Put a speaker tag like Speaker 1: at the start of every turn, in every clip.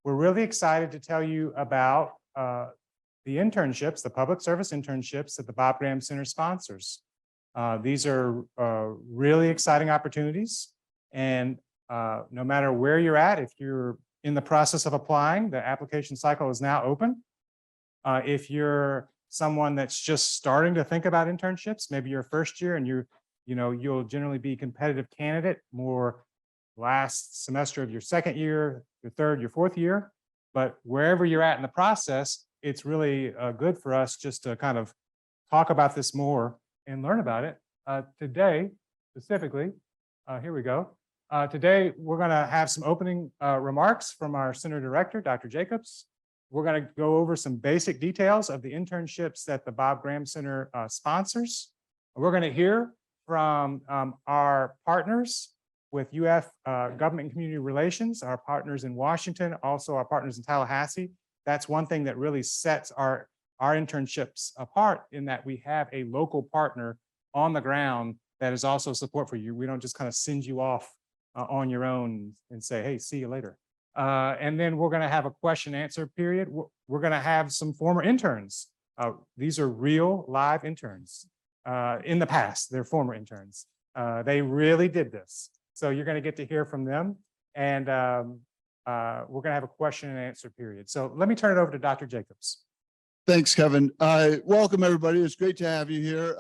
Speaker 1: we're really excited to tell you about the internships, the public service internships that the Bob Graham Center sponsors. These are really exciting opportunities. And no matter where you're at, if you're in the process of applying, the application cycle is now open. If you're someone that's just starting to think about internships, maybe your first year and you'll generally be a competitive candidate more last semester of your second year, your third, your fourth year. But wherever you're at in the process, it's really good for us just to kind of talk about this more and learn about it. Today, specifically, here we go. Today, we're going to have some opening remarks from our center director, Dr. Jacobs. We're going to go over some basic details of the internships that the Bob Graham Center sponsors. We're going to hear from our partners with UF Government and Community Relations, our partners in Washington, also our partners in Tallahassee. That's one thing that really sets our internships apart, in that we have a local partner on the ground that is also support for you. We don't just kind of send you off on your own and say, hey, see you later. And then we're going to have a question and answer period. We're going to have some former interns. These are real live interns. In the past, they're former interns. They really did this. So you're going to get to hear from them. And we're going to have a question and answer period. So let me turn it over to Dr. Jacobs.
Speaker 2: Thanks, Kevin. Welcome, everybody. It's great to have you here.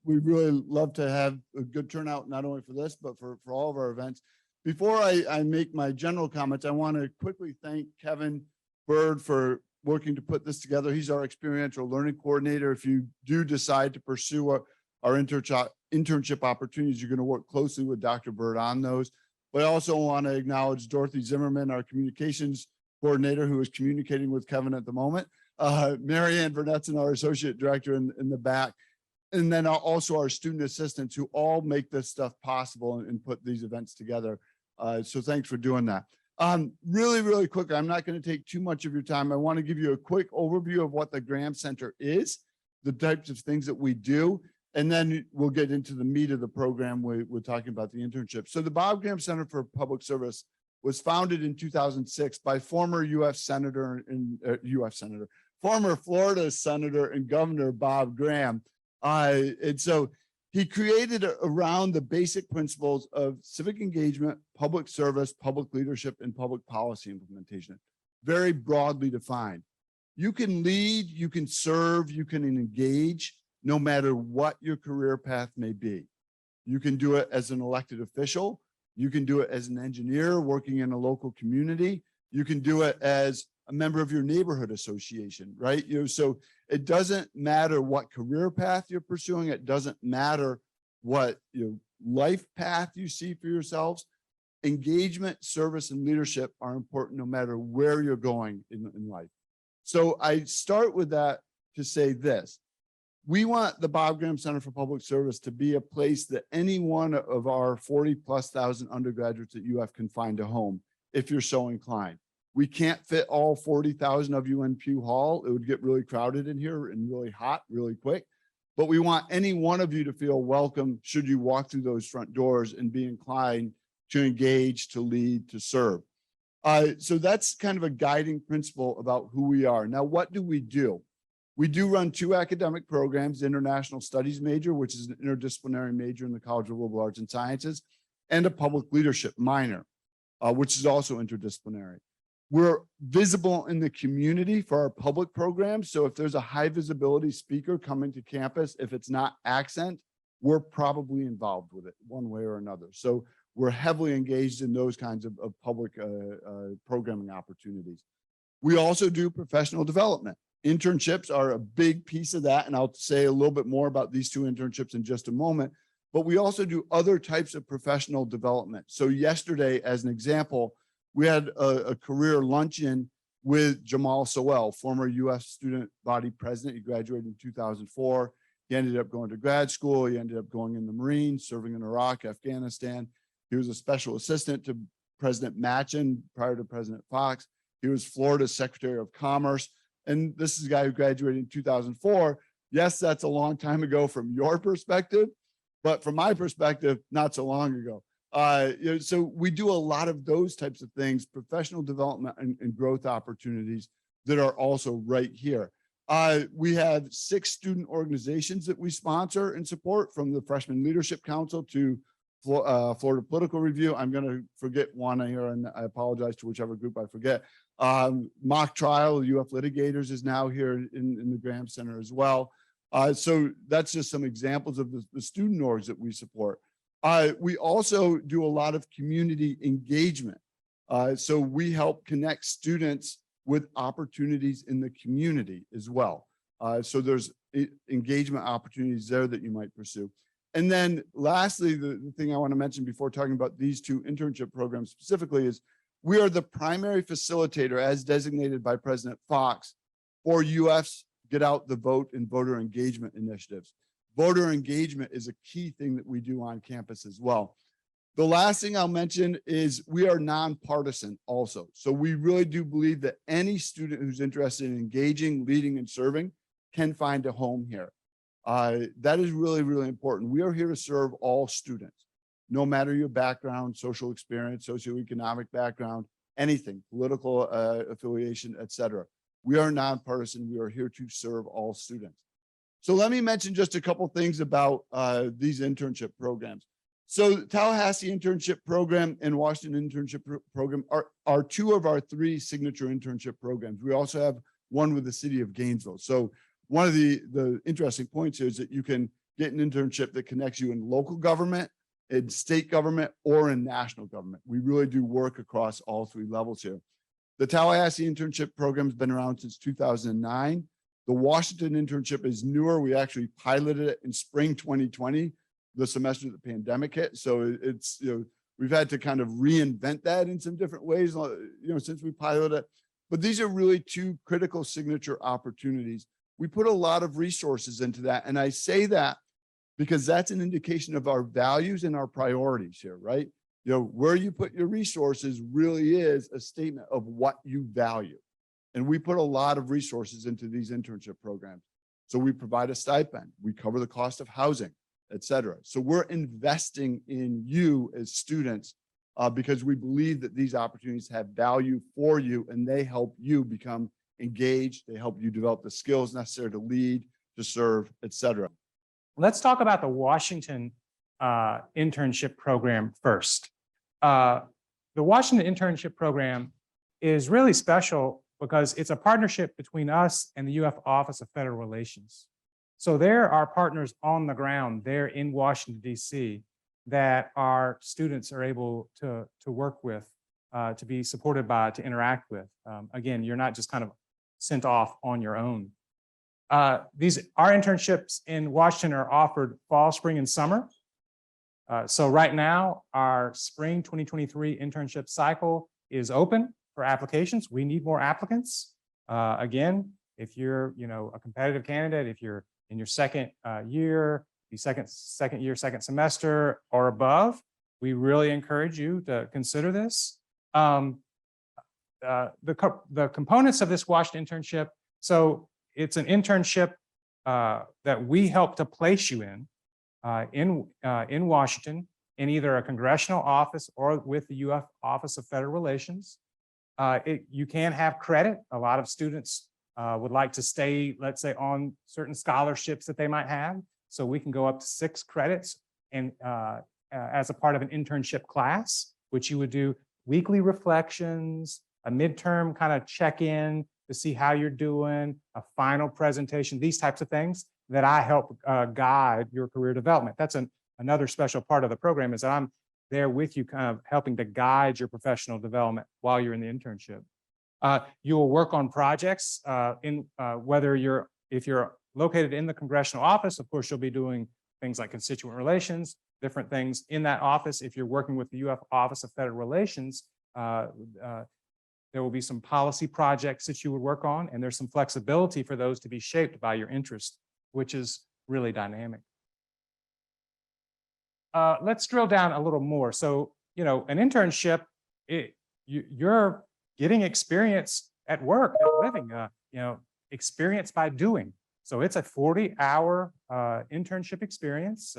Speaker 2: We really love to have a good turnout, not only for this, but for all of our events. Before I make my general comments, I want to quickly thank Kevin Bird for working to put this together. He's our experiential learning coordinator. If you do decide to pursue our internship opportunities, you're going to work closely with Dr. Bird on those. But I also want to acknowledge Dorothy Zimmerman, our communications coordinator, who is communicating with Kevin at the moment. Mary Ann Vernetson, our associate director in the back, and then also our student assistants, who all make this stuff possible and put these events together. So thanks for doing that. Really quick, I'm not going to take too much of your time. I want to give you a quick overview of what the Graham Center is, the types of things that we do, and then we'll get into the meat of the program. We're talking about the internship. So the Bob Graham Center for Public Service was founded in 2006 by former former Florida Senator and Governor Bob Graham. And so he created around the basic principles of civic engagement, public service, public leadership, and public policy implementation, very broadly defined. You can lead, you can serve, you can engage, no matter what your career path may be. You can do it as an elected official. You can do it as an engineer working in a local community. You can do it as a member of your neighborhood association, right? So it doesn't matter what career path you're pursuing. It doesn't matter what life path you see for yourselves. Engagement, service, and leadership are important no matter where you're going in life. So I start with that to say this. We want the Bob Graham Center for Public Service to be a place that any one of our 40,000+ undergraduates at UF can find a home if you're so inclined. We can't fit all 40,000 of you in Pew Hall. It would get really crowded in here and really hot really quick. But we want any one of you to feel welcome should you walk through those front doors and be inclined to engage, to lead, to serve. So that's kind of a guiding principle about who we are. Now, what do? We do run 2 academic programs, International Studies major, which is an interdisciplinary major in the College of Liberal Arts and Sciences, and a public leadership minor, which is also interdisciplinary. We're visible in the community for our public programs. So if there's a high visibility speaker coming to campus, if it's not Accent, we're probably involved with it one way or another. So we're heavily engaged in those kinds of public programming opportunities. We also do professional development. Internships are a big piece of that, and I'll say a little bit more about these 2 internships in just a moment, but we also do other types of professional development. So yesterday, as an example, we had a career luncheon with Jamal Sowell, former U.S. student body president. He graduated in 2004. He ended up going to grad school. He ended up going in the Marines, serving in Iraq, Afghanistan. He was a special assistant to President Machen prior to President Fox. He was Florida's Secretary of Commerce. And this is a guy who graduated in 2004. Yes, that's a long time ago from your perspective, but from my perspective, not so long ago. So we do a lot of those types of things, professional development and growth opportunities that are also right here. We have 6 student organizations that we sponsor and support, from the Freshman Leadership Council to Florida Political Review. I'm going to forget one here, and I apologize to whichever group I forget. Mock Trial, UF Litigators is now here in the Graham Center as well. So that's just some examples of the student orgs that we support. We also do a lot of community engagement. So we help connect students with opportunities in the community as well. So there's engagement opportunities there that you might pursue. And then lastly, the thing I want to mention before talking about these 2 internship programs specifically is we are the primary facilitator, as designated by President Fox, for UF's Get Out the Vote and voter engagement initiatives. Voter engagement is a key thing that we do on campus as well. The last thing I'll mention is we are nonpartisan also. So we really do believe that any student who's interested in engaging, leading, and serving can find a home here. That is really, really important. We are here to serve all students, no matter your background, social experience, socioeconomic background, anything, political affiliation, etc. We are nonpartisan. We are here to serve all students. So let me mention just a couple things about these internship programs. So the Tallahassee Internship Program and Washington Internship Program are 2 of our 3 signature internship programs. We also have one with the city of Gainesville. So one of the interesting points here is that you can get an internship that connects you in local government, in state government, or in national government. We really do work across all 3 levels here. The Tallahassee Internship Program has been around since 2009. The Washington internship is newer. We actually piloted it in spring 2020, the semester that the pandemic hit. So it's, we've had to kind of reinvent that in some different ways, since we piloted it. But these are really 2 critical signature opportunities. We put a lot of resources into that. And I say that because that's an indication of our values and our priorities here, right? Where you put your resources really is a statement of what you value. And we put a lot of resources into these internship programs. So we provide a stipend, we cover the cost of housing, etc. So we're investing in you as students because we believe that these opportunities have value for you and they help you become engaged. They help you develop the skills necessary to lead, to serve, etc.
Speaker 1: Let's talk about the Washington internship program first. The Washington internship program is really special because it's a partnership between us and the UF Office of Federal Relations. So there are partners on the ground there in Washington, D.C. that our students are able to work with, to be supported by, to interact with. Again, you're not just kind of sent off on your own. Our internships in Washington are offered fall, spring, and summer. So right now, our spring 2023 internship cycle is open for applications. We need more applicants. Again, if you're a competitive candidate, if you're in your second year, the second semester or above, we really encourage you to consider this. The components of this Washington internship, so it's an internship that we help to place you in Washington, in either a congressional office or with the UF Office of Federal Relations. You can have credit. A lot of students would like to stay, let's say, on certain scholarships that they might have. So we can go up to 6 credits and as a part of an internship class, which you would do weekly reflections, a midterm kind of check-in to see how you're doing, a final presentation, these types of things that I help guide your career development. That's another special part of the program, is that I'm there with you, kind of helping to guide your professional development while you're in the internship. You will work on projects if you're located in the congressional office. Of course, you'll be doing things like constituent relations, different things in that office. If you're working with the UF Office of Federal Relations, there will be some policy projects that you would work on, and there's some flexibility for those to be shaped by your interest, which is really dynamic. Let's drill down a little more. So, an internship, you're getting experience at work, at living, experience by doing. So it's a 40-hour internship experience,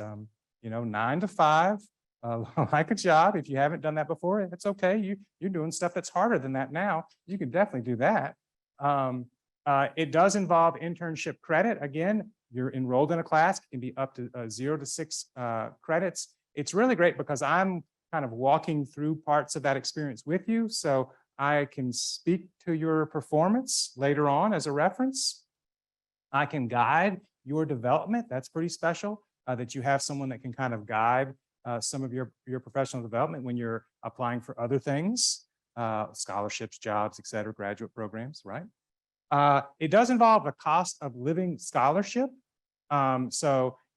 Speaker 1: 9 to 5, like a job. If you haven't done that before, it's okay. You're doing stuff that's harder than that now. You can definitely do that. It does involve internship credit. Again, you're enrolled in a class. It can be up to 0 to 6 credits. It's really great because I'm kind of walking through parts of that experience with you. So I can speak to your performance later on as a reference. I can guide your development. That's pretty special that you have someone that can kind of guide some of your professional development when you're applying for other things, scholarships, jobs, et cetera, graduate programs, right? It does involve a cost of living scholarship.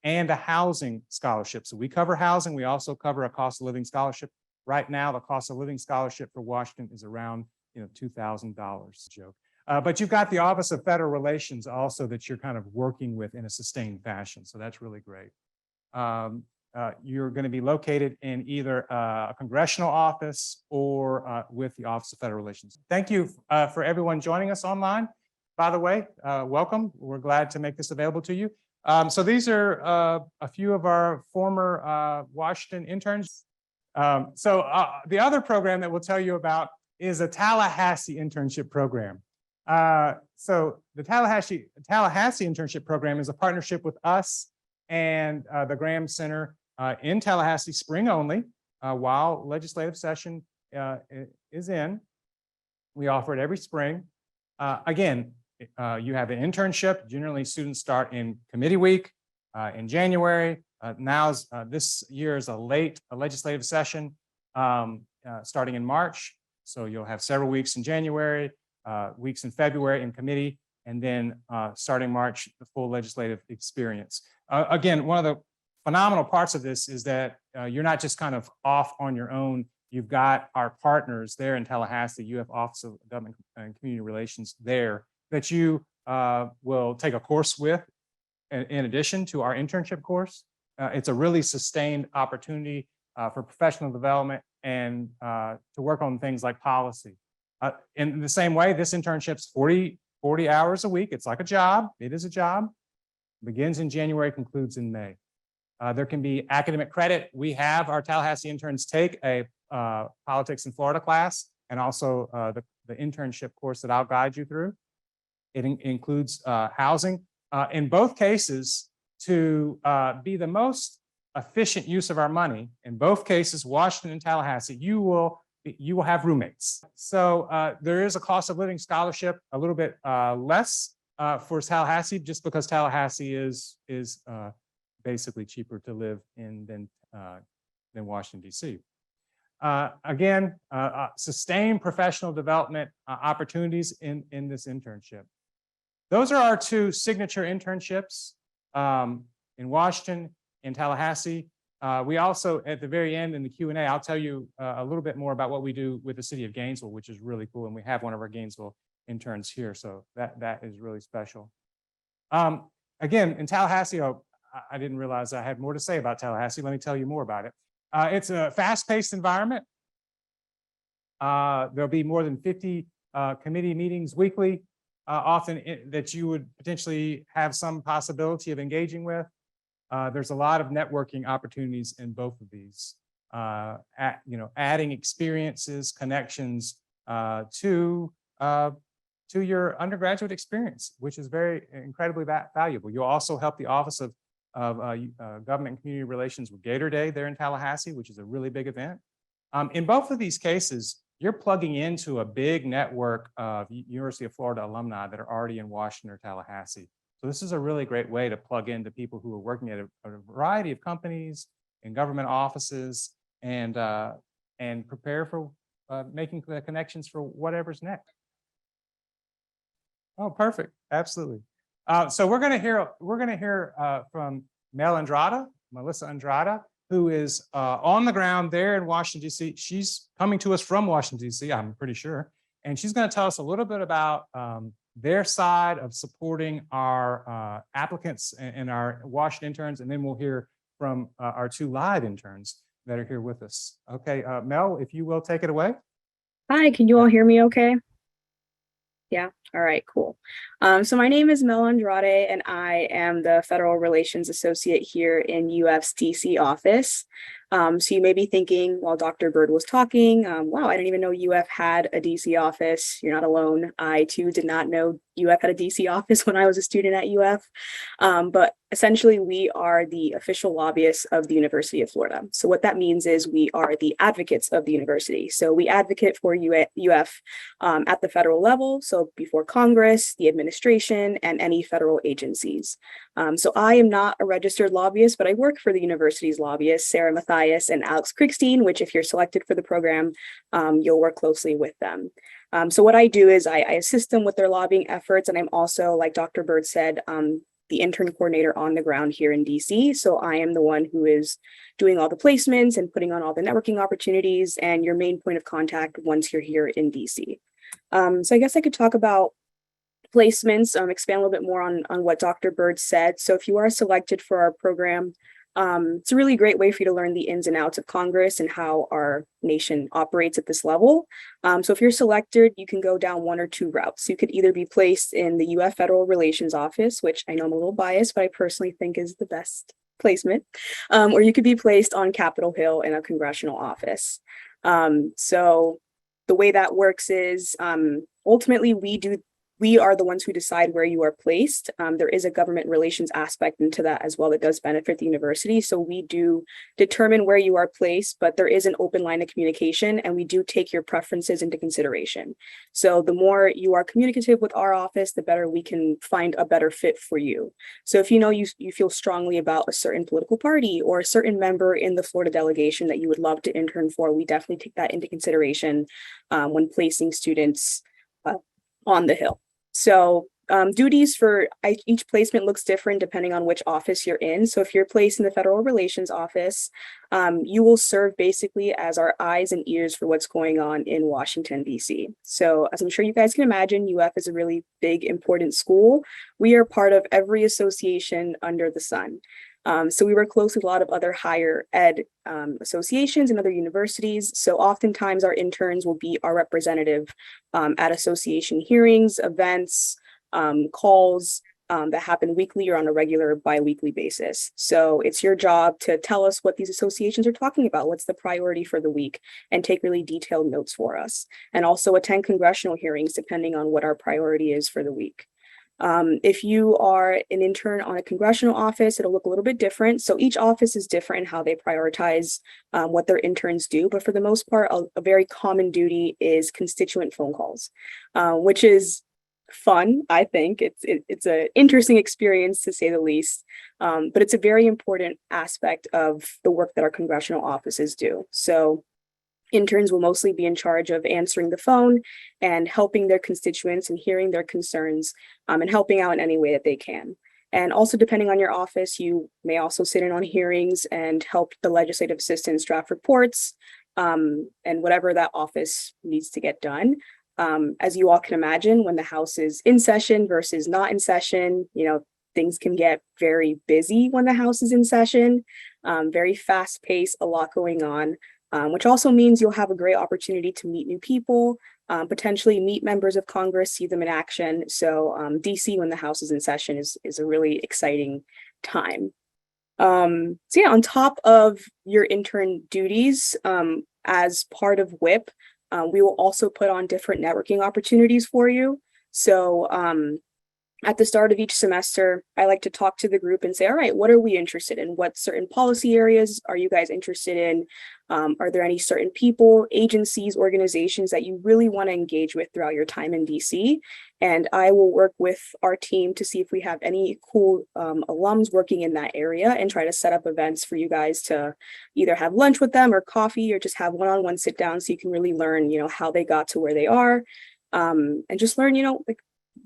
Speaker 1: And a housing scholarship. So we cover housing. We also cover a cost of living scholarship. Right now, the cost of living scholarship for Washington is around, $2,000. Joke. But you've got the Office of Federal Relations also that you're kind of working with in a sustained fashion. So that's really great. You're going to be located in either a congressional office or with the Office of Federal Relations. Thank you for everyone joining us online. By the way, welcome. We're glad to make this available to you. So these are a few of our former Washington interns. The other program that we'll tell you about is a Tallahassee internship program. So the Tallahassee internship program is a partnership with us and the Graham Center in Tallahassee, spring only, while legislative session is in. We offer it every spring. Again, you have an internship. Generally, students start in committee week in January. This year is a legislative session starting in March. So you'll have several weeks in January, weeks in February in committee, and then starting March, the full legislative experience. Again, one of the phenomenal parts of this is that you're not just kind of off on your own. You've got our partners there in Tallahassee. You have Office of Government and Community Relations there that you will take a course with in addition to our internship course. It's a really sustained opportunity for professional development and to work on things like policy. In the same way, this internship's 40 hours a week. It's like a job. It is a job. Begins in January, concludes in May. There can be academic credit. We have our Tallahassee interns take a politics in Florida class and also the internship course that I'll guide you through. It includes housing. In both cases, to be the most efficient use of our money, in both cases, Washington and Tallahassee, you will have roommates. So there is a cost of living scholarship, a little bit less for Tallahassee, just because Tallahassee is basically cheaper to live in than Washington, D.C. Again, sustained professional development opportunities in this internship. Those are our two signature internships in Washington and Tallahassee. We also, at the very end in the Q&A, I'll tell you a little bit more about what we do with the city of Gainesville, which is really cool. And we have one of our Gainesville interns here. So that is really special. Again, in Tallahassee, I didn't realize I had more to say about Tallahassee. Let me tell you more about it. It's a fast-paced environment. There'll be more than 50 committee meetings weekly, often that you would potentially have some possibility of engaging with. There's a lot of networking opportunities in both of these. Adding experiences, connections to your undergraduate experience, which is incredibly valuable. You'll also help the Office of Government and Community Relations with Gator Day there in Tallahassee, which is a really big event. In both of these cases, you're plugging into a big network of University of Florida alumni that are already in Washington or Tallahassee. So this is a really great way to plug into people who are working at a variety of companies and government offices and prepare for making the connections for whatever's next. Oh, perfect. Absolutely. So we're going to hear from Melissa Andrada, who is on the ground there in Washington, D.C. She's coming to us from Washington, D.C., I'm pretty sure. And she's going to tell us a little bit about their side of supporting our applicants and our Washington interns. And then we'll hear from our two live interns that are here with us. Okay, Mel, if you will take it away.
Speaker 3: Hi, can you all hear me okay? Yeah, All right, cool. So my name is Mel Andrade, and I am the Federal Relations Associate here in UF's DC office. So you may be thinking while Dr. Bird was talking, wow, I didn't even know UF had a DC office. You're not alone. I too did not know UF had a DC office when I was a student at UF. But essentially, we are the official lobbyists of the University of Florida. So what that means is we are the advocates of the university. So we advocate for UF at the federal level, so before Congress, the administration, and any federal agencies. So I am not a registered lobbyist, but I work for the university's lobbyists, Sarah Matthias and Alex Kriegstein, which if you're selected for the program, you'll work closely with them. So what I do is I assist them with their lobbying efforts, and I'm also, like Dr. Bird said, the intern coordinator on the ground here in DC. So I am the one who is doing all the placements and putting on all the networking opportunities and your main point of contact once you're here in DC. So I guess I could talk about placements, expand a little bit more on what Dr. Bird said. So if you are selected for our program, it's a really great way for you to learn the ins and outs of Congress and how our nation operates at this level. So if you're selected, you can go down one or two routes. You could either be placed in the UF Federal Relations Office, which I know I'm a little biased, but I personally think is the best placement, or you could be placed on Capitol Hill in a congressional office. So the way that works is ultimately we are the ones who decide where you are placed. There is a government relations aspect into that as well that does benefit the university. So we do determine where you are placed, but there is an open line of communication and we do take your preferences into consideration. So the more you are communicative with our office, the better we can find a better fit for you. So if you know you feel strongly about a certain political party or a certain member in the Florida delegation that you would love to intern for, we definitely take that into consideration when placing students on the Hill. So duties for each placement looks different depending on which office you're in. So if you're placed in the Federal Relations Office, you will serve basically as our eyes and ears for what's going on in Washington, D.C. So as I'm sure you guys can imagine, UF is a really big, important school. We are part of every association under the sun. So we work closely with a lot of other higher ed associations and other universities. So oftentimes our interns will be our representative at association hearings, events, calls that happen weekly or on a regular bi-weekly basis. So it's your job to tell us what these associations are talking about, what's the priority for the week, and take really detailed notes for us. And also attend congressional hearings depending on what our priority is for the week. If you are an intern on a congressional office, it'll look a little bit different. So each office is different in how they prioritize what their interns do. But for the most part, a very common duty is constituent phone calls, which is fun. I think it's an interesting experience to say the least. But it's a very important aspect of the work that our congressional offices do. So interns will mostly be in charge of answering the phone and helping their constituents and hearing their concerns and helping out in any way that they can. And also, depending on your office, you may also sit in on hearings and help the legislative assistants draft reports and whatever that office needs to get done. As you all can imagine, when the House is in session versus not in session, things can get very busy when the House is in session, very fast paced, a lot going on. Which also means you'll have a great opportunity to meet new people, potentially meet members of Congress, see them in action. So DC, when the House is in session, is a really exciting time. So yeah, on top of your intern duties, as part of WHIP, we will also put on different networking opportunities for you. So at the start of each semester, I like to talk to the group and say, all right, what are we interested in? What certain policy areas are you guys interested in? Are there any certain people, agencies, organizations that you really want to engage with throughout your time in DC? And I will work with our team to see if we have any cool alums working in that area and try to set up events for you guys to either have lunch with them or coffee or just have one-on-one sit down so you can really learn, how they got to where they are and just learn, like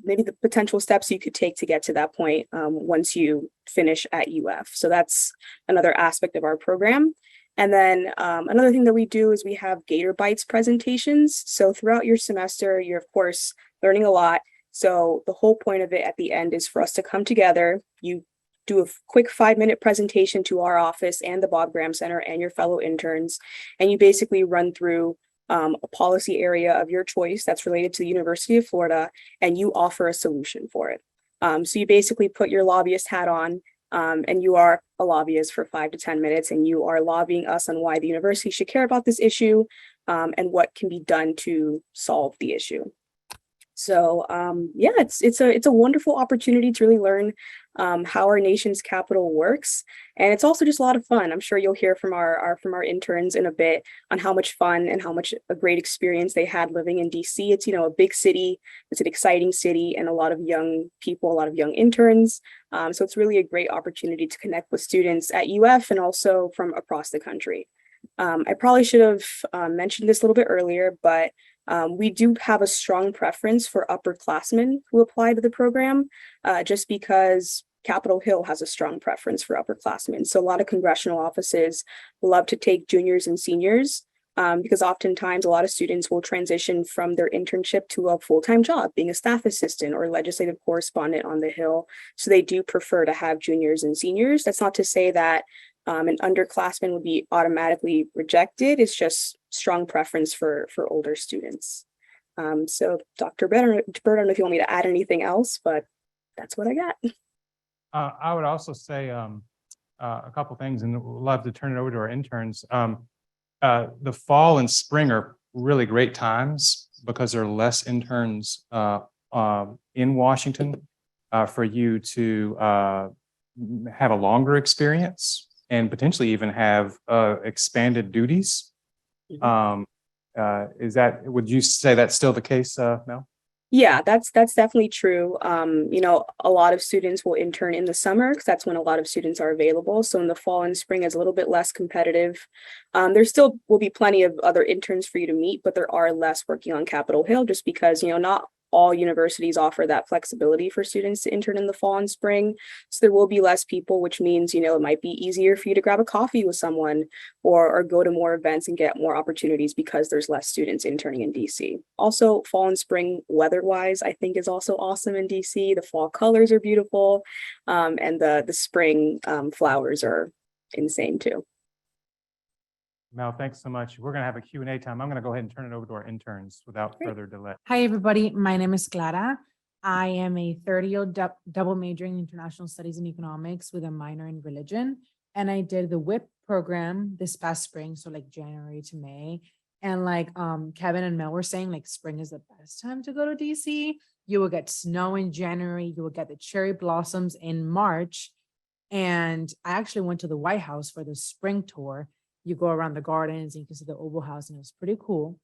Speaker 3: maybe the potential steps you could take to get to that point once you finish at UF. So that's another aspect of our program. And then another thing that we do is we have Gator Bites presentations. So throughout your semester, you're of course learning a lot. So the whole point of it at the end is for us to come together. You do a quick 5-minute presentation to our office and the Bob Graham Center and your fellow interns. And you basically run through a policy area of your choice that's related to the University of Florida, and you offer a solution for it. So you basically put your lobbyist hat on, and you are a lobbyist for 5 to 10 minutes, and you are lobbying us on why the university should care about this issue, and what can be done to solve the issue. So yeah, it's a wonderful opportunity to really learn how our nation's capital works, and it's also just a lot of fun. I'm sure you'll hear from our interns in a bit on how much fun and how much a great experience they had living in DC. It's, you know, a big city, it's an exciting city, and a lot of young people, a lot of young interns. So it's really a great opportunity to connect with students at UF and also from across the country. I probably should have mentioned this a little bit earlier, but we do have a strong preference for upperclassmen who apply to the program, just because Capitol Hill has a strong preference for upperclassmen. So a lot of congressional offices love to take juniors and seniors, because oftentimes a lot of students will transition from their internship to a full-time job, being a staff assistant or legislative correspondent on the Hill. So they do prefer to have juniors and seniors. That's not to say that an underclassman would be automatically rejected. It's just strong preference for older students. So Dr. Bird, I don't know if you want me to add anything else, but that's what I got.
Speaker 1: I would also say a couple things, and we'll love to turn it over to our interns. The fall and spring are really great times because there are less interns in Washington for you to have a longer experience and potentially even have expanded duties. Would you say that's still the case, Mel?
Speaker 3: Yeah, that's definitely true. You know, a lot of students will intern in the summer because that's when a lot of students are available. So in the fall and spring is a little bit less competitive. There still will be plenty of other interns for you to meet, but there are less working on Capitol Hill just because, you know, not all universities offer that flexibility for students to intern in the fall and spring. So there will be less people, which means, you know, it might be easier for you to grab a coffee with someone or go to more events and get more opportunities because there's less students interning in DC. Also, fall and spring weather-wise, I think is also awesome in DC. The fall colors are beautiful, and the spring flowers are insane too.
Speaker 1: Mel, thanks so much. We're going to have a Q&A time. I'm going to go ahead and turn it over to our interns without further delay.
Speaker 4: Hi, everybody. My name is Clara. I am a third-year double majoring in international studies and economics with a minor in religion. And I did the WIP program this past spring, so like January to May. And like Kevin and Mel were saying, like spring is the best time to go to DC. You will get snow in January. You will get the cherry blossoms in March. And I actually went to the White House for the spring tour. You go around the gardens and you can see the Oval House, and it was pretty cool.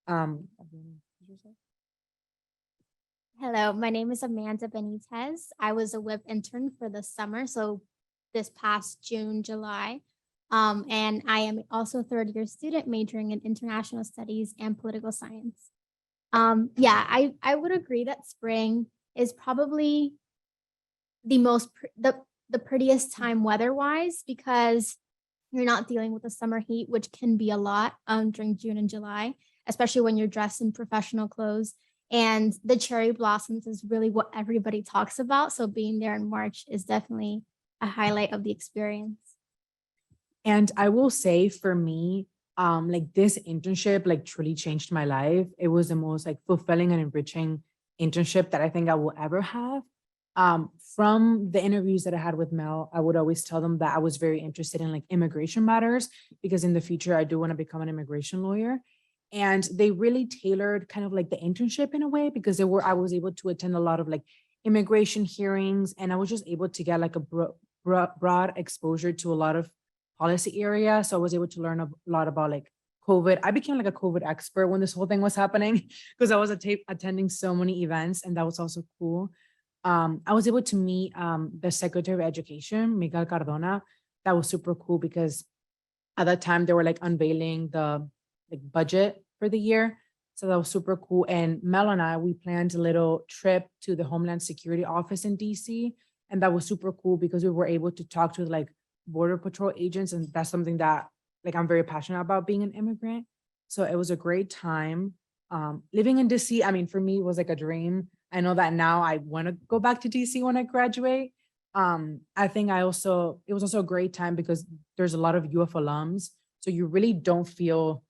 Speaker 5: Hello, my name is Amanda Benitez. I was a WIP intern for the summer, so this past June, July. And I am also a third-year student majoring in international studies and political science. Yeah, I would agree that spring is probably the prettiest time weather-wise because you're not dealing with the summer heat, which can be a lot during June and July, especially when you're dressed in professional clothes. And the cherry blossoms is really what everybody talks about. So being there in March is definitely a highlight of the experience.
Speaker 4: And I will say for me, like this internship like truly changed my life. It was the most like fulfilling and enriching internship that I think I will ever have. From the interviews that I had with Mel, I would always tell them that I was very interested in like immigration matters because in the future I do want to become an immigration lawyer. And they really tailored kind of like the internship in a way because I was able to attend a lot of like immigration hearings, and I was just able to get like a broad exposure to a lot of policy area. So I was able to learn a lot about like COVID. I became like a COVID expert when this whole thing was happening because I was attending so many events, and that was also cool. I was able to meet the Secretary of Education, Miguel Cardona. That was super cool because at that time they were like unveiling the like budget for the year. So that was super cool. And Mel and I, we planned a little trip to the Homeland Security Office in DC. And that was super cool because we were able to talk to like Border Patrol agents. And that's something that like I'm very passionate about, being an immigrant. So it was a great time. Living in DC, I mean, for me, it was like a dream. I know that now I want to go back to DC when I graduate. I think it was also a great time because there's a lot of UF alums. So you really don't feel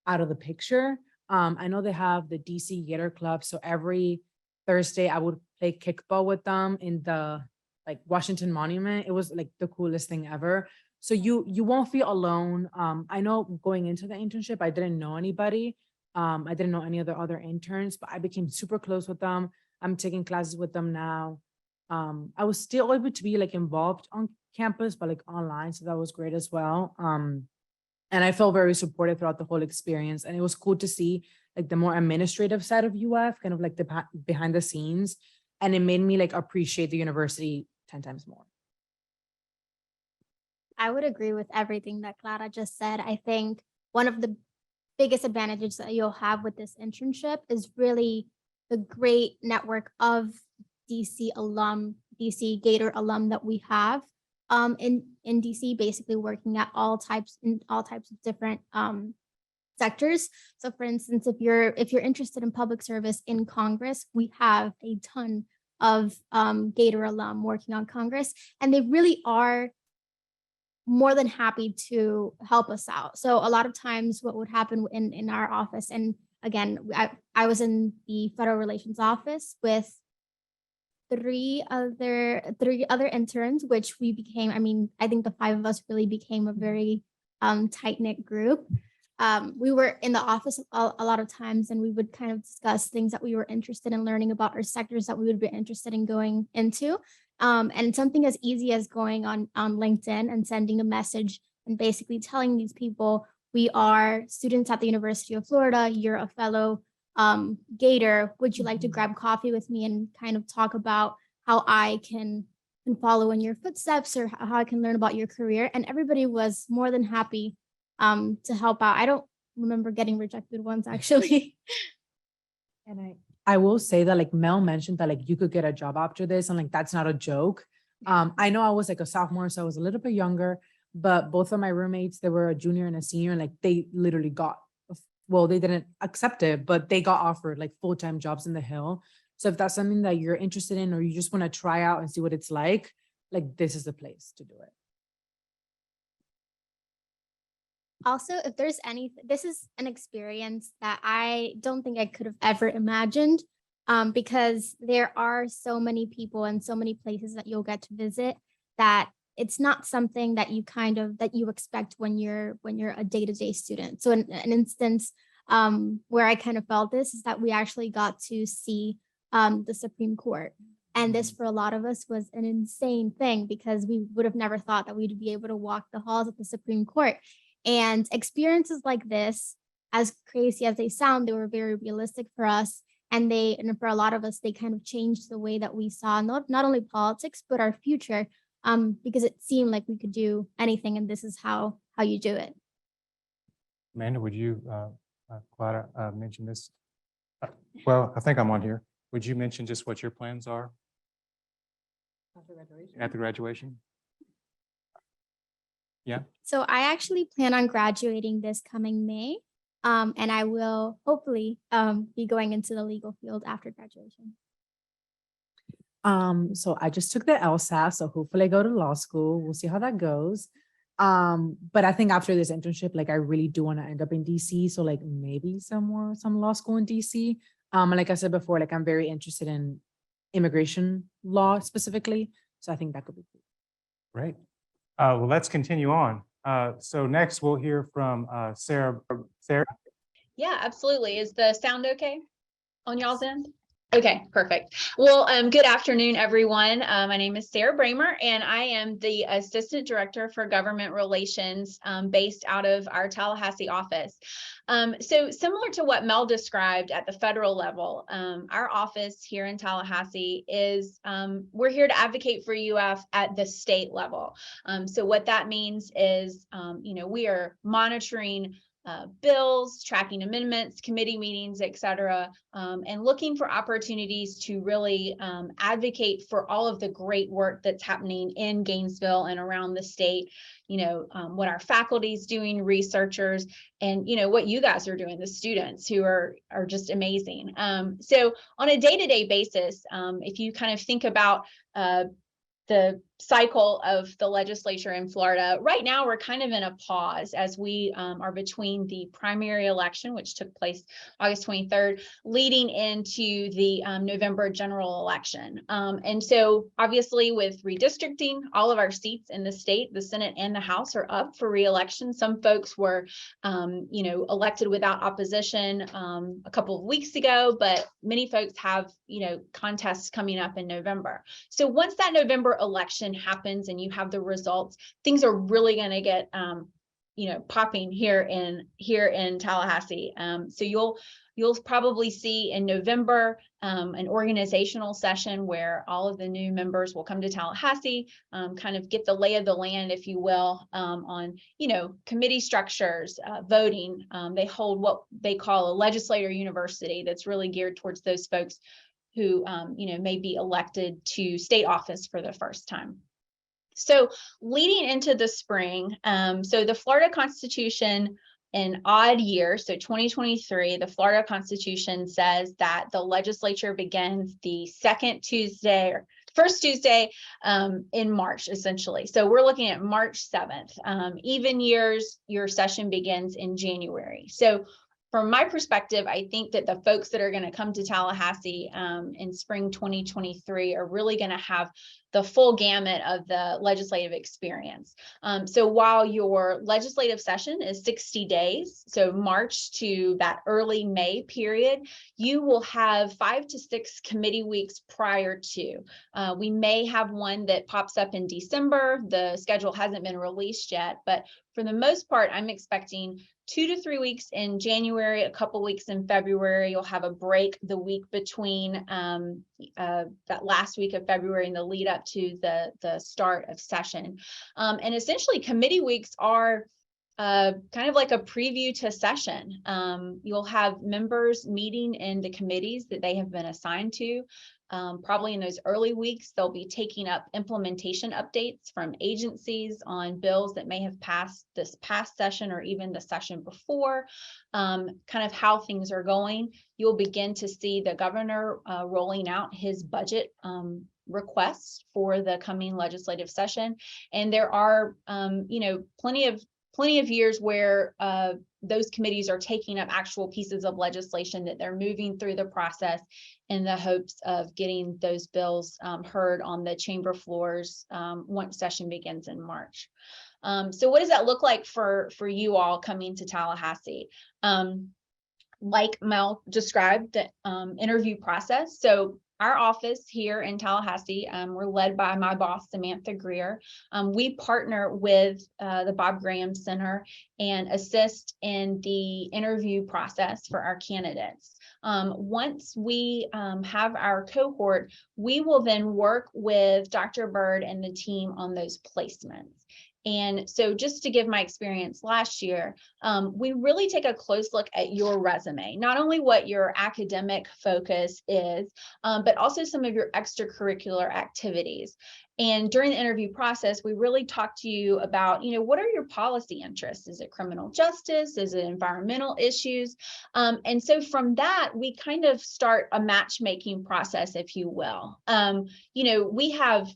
Speaker 4: out of the picture. I know they have the DC Gator Club. So every Thursday I would play kickball with them in the like Washington Monument. It was like the coolest thing ever. So you won't feel alone. I know going into the internship, I didn't know anybody. I didn't know any other interns, but I became super close with them. I'm taking classes with them now. I was still able to be like involved on campus, but like online. So that was great as well. And I felt very supported throughout the whole experience. And it was cool to see like the more administrative side of UF, kind of like the behind the scenes. And it made me like appreciate the university 10 times more.
Speaker 5: I would agree with everything that Clara just said. I think one of the biggest advantages that you'll have with this internship is really the great network of DC alum, DC Gator alum that we have in DC, basically working at all types of different sectors. So for instance, if you're interested in public service in Congress, we have a ton of Gator alum working on Congress, and they really are more than happy to help us out. So a lot of times what would happen in our office, and again, I was in the federal relations office with three other interns, which we became, I mean, I think the five of us really became a very tight-knit group. We were in the office a lot of times, and we would kind of discuss things that we were interested in learning about, or sectors that we would be interested in going into. And something as easy as going on LinkedIn and sending a message and basically telling these people, we are students at the University of Florida, you're a fellow Gator, would you like to grab coffee with me and kind of talk about how I can follow in your footsteps, or how I can learn about your career? And everybody was more than happy to help out. I don't remember getting rejected once, actually.
Speaker 4: And I will say that like Mel mentioned that like you could get a job after this, and like that's not a joke. I know I was like a sophomore, so I was a little bit younger, but both of my roommates, they were a junior and a senior, and like they literally got, well, they didn't accept it, but they got offered like full-time jobs in the Hill. So if that's something that you're interested in, or you just want to try out and see what it's like this is the place to do it.
Speaker 5: Also, if there's anything, this is an experience that I don't think I could have ever imagined, because there are so many people and so many places that you'll get to visit that it's not something that you expect when you're a day-to-day student. So an instance where I kind of felt this is that we actually got to see the Supreme Court. And this, for a lot of us, was an insane thing, because we would have never thought that we'd be able to walk the halls of the Supreme Court. And experiences like this, as crazy as they sound, they were very realistic for us. And for a lot of us, they kind of changed the way that we saw not only politics, but our future, because it seemed like we could do anything. And this is how you do it.
Speaker 1: Amanda, would you, Clara, mention this? Well, I think I'm on here. Would you mention just what your plans are at the graduation? Yeah.
Speaker 5: So I actually plan on graduating this coming May, and I will hopefully be going into the legal field after graduation.
Speaker 4: So I just took the LSAT, so hopefully I go to law school. We'll see how that goes. But I think after this internship, like I really do want to end up in DC. So like maybe some law school in DC. And like I said before, like I'm very interested in immigration law specifically. So I think that could be cool.
Speaker 1: Great. Well, let's continue on. So next we'll hear from Sarah. Sarah?
Speaker 6: Yeah, absolutely. Is the sound okay on y'all's end? Okay, perfect. Well, good afternoon, everyone. My name is Sarah Bramer, and I am the Assistant Director for Government Relations based out of our Tallahassee office. So similar to what Mel described at the federal level, our office here in Tallahassee is, we're here to advocate for UF at the state level. So what that means is, we are monitoring bills, tracking amendments, committee meetings, et cetera, and looking for opportunities to really advocate for all of the great work that's happening in Gainesville and around the state. What our faculty is doing, researchers, and what you guys are doing, the students who are just amazing. So on a day-to-day basis, if you kind of think about the cycle of the legislature in Florida. Right now, we're kind of in a pause as we are between the primary election, which took place August 23rd, leading into the November general election. And so obviously with redistricting, all of our seats in the state, the Senate and the House are up for re-election. Some folks were, elected without opposition a couple of weeks ago, but many folks have, contests coming up in November. So once that November election happens and you have the results, things are really going to get, popping here in Tallahassee. So you'll probably see in November an organizational session where all of the new members will come to Tallahassee, kind of get the lay of the land, if you will, on committee structures, voting. They hold what they call a legislator university that's really geared towards those folks who may be elected to state office for the first time. So leading into the spring, so the Florida Constitution, an odd year, so 2023, the Florida Constitution says that the legislature begins the first Tuesday in March, essentially. So we're looking at March 7th. Even years, your session begins in January. So from my perspective, I think that the folks that are going to come to Tallahassee in spring 2023 are really going to have the full gamut of the legislative experience. So while your legislative session is 60 days, so March to that early May period, you will have 5 to 6 committee weeks prior to. We may have one that pops up in December. The schedule hasn't been released yet, but for the most part, I'm expecting 2 to 3 weeks in January, a couple weeks in February. You'll have a break the week between that last week of February and the lead up to the start of session. And essentially committee weeks are kind of like a preview to session. You'll have members meeting in the committees that they have been assigned to. Probably in those early weeks, they'll be taking up implementation updates from agencies on bills that may have passed this past session or even the session before, kind of how things are going. You'll begin to see the governor rolling out his budget requests for the coming legislative session. And there are, plenty of years where those committees are taking up actual pieces of legislation that they're moving through the process in the hopes of getting those bills heard on the chamber floors once session begins in March. So what does that look like for you all coming to Tallahassee? Like Mel described, the interview process. So our office here in Tallahassee, we're led by my boss, Samantha Greer. We partner with the Bob Graham Center and assist in the interview process for our candidates. Once we have our cohort, we will then work with Dr. Bird and the team on those placements. And so just to give my experience last year, we really take a close look at your resume, not only what your academic focus is, but also some of your extracurricular activities. And during the interview process, we really talk to you about, what are your policy interests? Is it criminal justice? Is it environmental issues? And so from that, we kind of start a matchmaking process, if you will. We have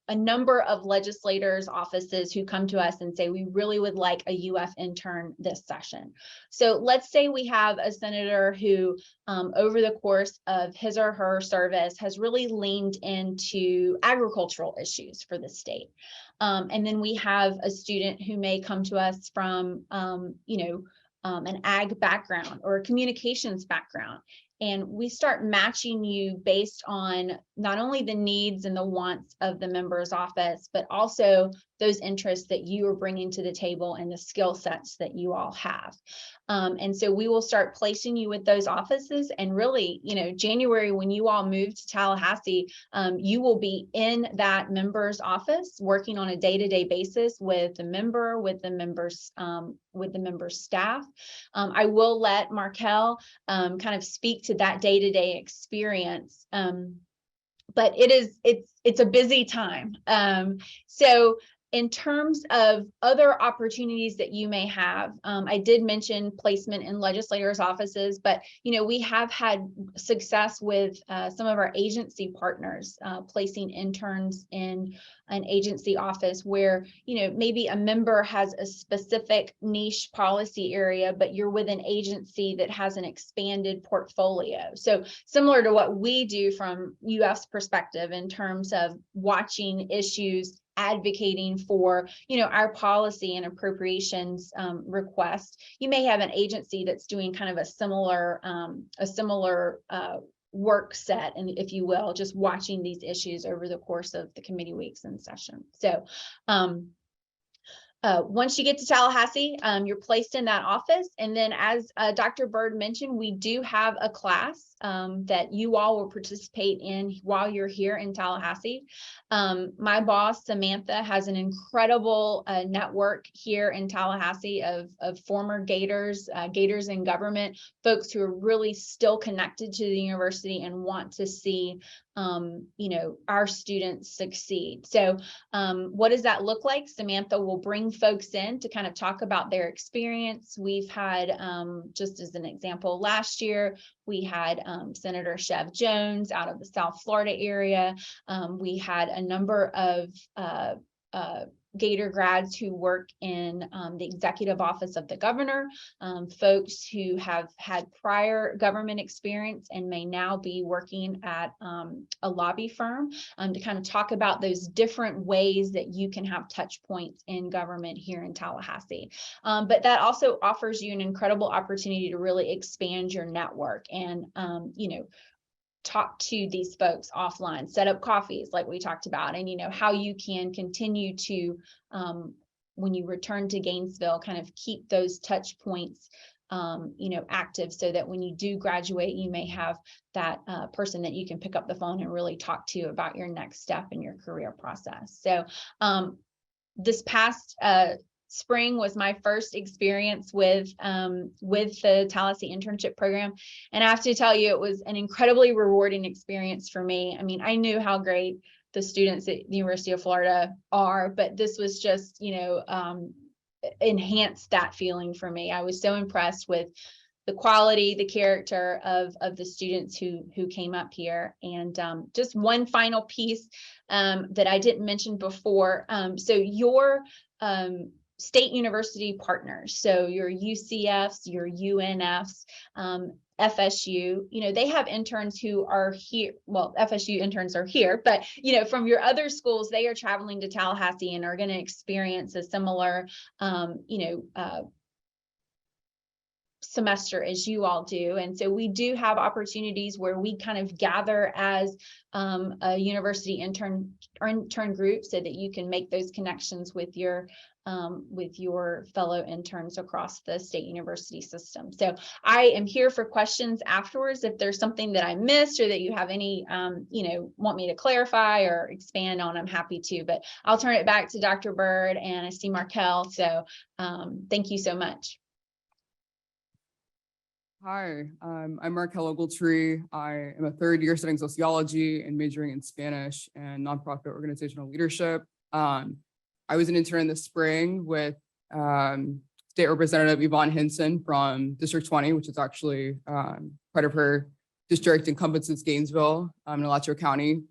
Speaker 6: a number of legislators' offices who come to us and say, we really would like a UF intern this session. So let's say we have a senator who over the course of his or her service has really leaned into agricultural issues for the state. And then we have a student who may come to us from, an ag background or a communications background. And we start matching you based on not only the needs and the wants of the member's office, but also those interests that you are bringing to the table and the skill sets that you all have. And so we will start placing you with those offices. And really, January, when you all move to Tallahassee, you will be in that member's office working on a day-to-day basis with the member, with the member's staff. I will let Markel kind of speak to that day-to-day experience. But it's a busy time. So In terms of other opportunities that you may have, I did mention placement in legislators' offices, but we have had success with some of our agency partners placing interns in an agency office where maybe a member has a specific niche policy area, but you're with an agency that has an expanded portfolio. So similar to what we do from UF's perspective in terms of watching issues, advocating for our policy and appropriations request. You may have an agency that's doing kind of a similar work set, and if you will, just watching these issues over the course of the committee weeks and session. So once you get to Tallahassee, you're placed in that office. And then as Dr. Bird mentioned, we do have a class that you all will participate in while you're here in Tallahassee. My boss, Samantha, has an incredible network here in Tallahassee of former Gators, Gators in government, folks who are really still connected to the university and want to see our students succeed. So what does that look like? Samantha will bring folks in to kind of talk about their experience. We've had, just as an example, last year, we had Senator Chev Jones out of the South Florida area. We had a number of Gator grads who work in the executive office of the governor, folks who have had prior government experience and may now be working at a lobby firm to kind of talk about those different ways that you can have touch points in government here in Tallahassee. But that also offers you an incredible opportunity to really expand your network and, talk to these folks offline, set up coffees like we talked about, and how you can continue to, when you return to Gainesville, kind of keep those touch points active so that when you do graduate, you may have that person that you can pick up the phone and really talk to about your next step in your career process. So this past spring was my first experience with the Tallahassee Internship Program. And I have to tell you, it was an incredibly rewarding experience for me. I mean, I knew how great the students at the University of Florida are, but this was just, enhanced that feeling for me. I was so impressed with the quality, the character of the students who came up here. And just one final piece that I didn't mention before. So your state university partners, so your UCFs, your UNFs, FSU, they have interns who are here. Well, FSU interns are here, but from your other schools, they are traveling to Tallahassee and are going to experience a similar semester as you all do. And so we do have opportunities where we kind of gather as a university intern group so that you can make those connections with your fellow interns across the state university system. So I am here for questions afterwards. If there's something that I missed or that you have any, want me to clarify or expand on, I'm happy to, but I'll turn it back to Dr. Bird, and I see Markel. So thank you so much.
Speaker 7: Hi, I'm Markel Ogletree. I am a third year studying sociology and majoring in Spanish and nonprofit organizational leadership. I was an intern this spring with State Representative Yvonne Hinson from District 20, which is actually part of her district, encompasses Gainesville in Alachua County.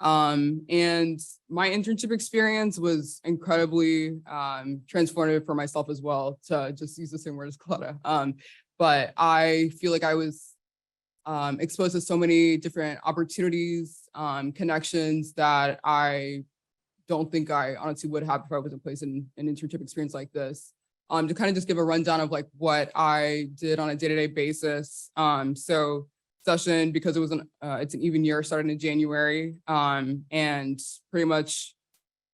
Speaker 7: And my internship experience was incredibly transformative for myself as well, to just use the same word as Claudia. But I feel like I was exposed to so many different opportunities, connections that I don't think I honestly would have if I wasn't placed in an internship experience like this. To kind of just give a rundown of like what I did on a day-to-day basis. So session, because it was it's an even year, started in January, and pretty much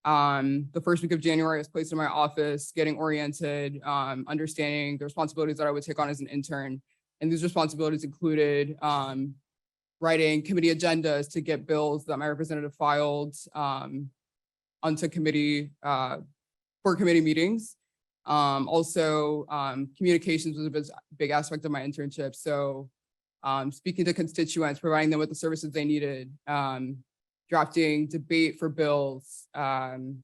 Speaker 7: the first week of January I was placed in my office, getting oriented, understanding the responsibilities that I would take on as an intern. And these responsibilities included writing committee agendas to get bills that my representative filed onto committee for committee meetings. Also, communications was a big aspect of my internship. So speaking to constituents, providing them with the services they needed, drafting debate for bills, writing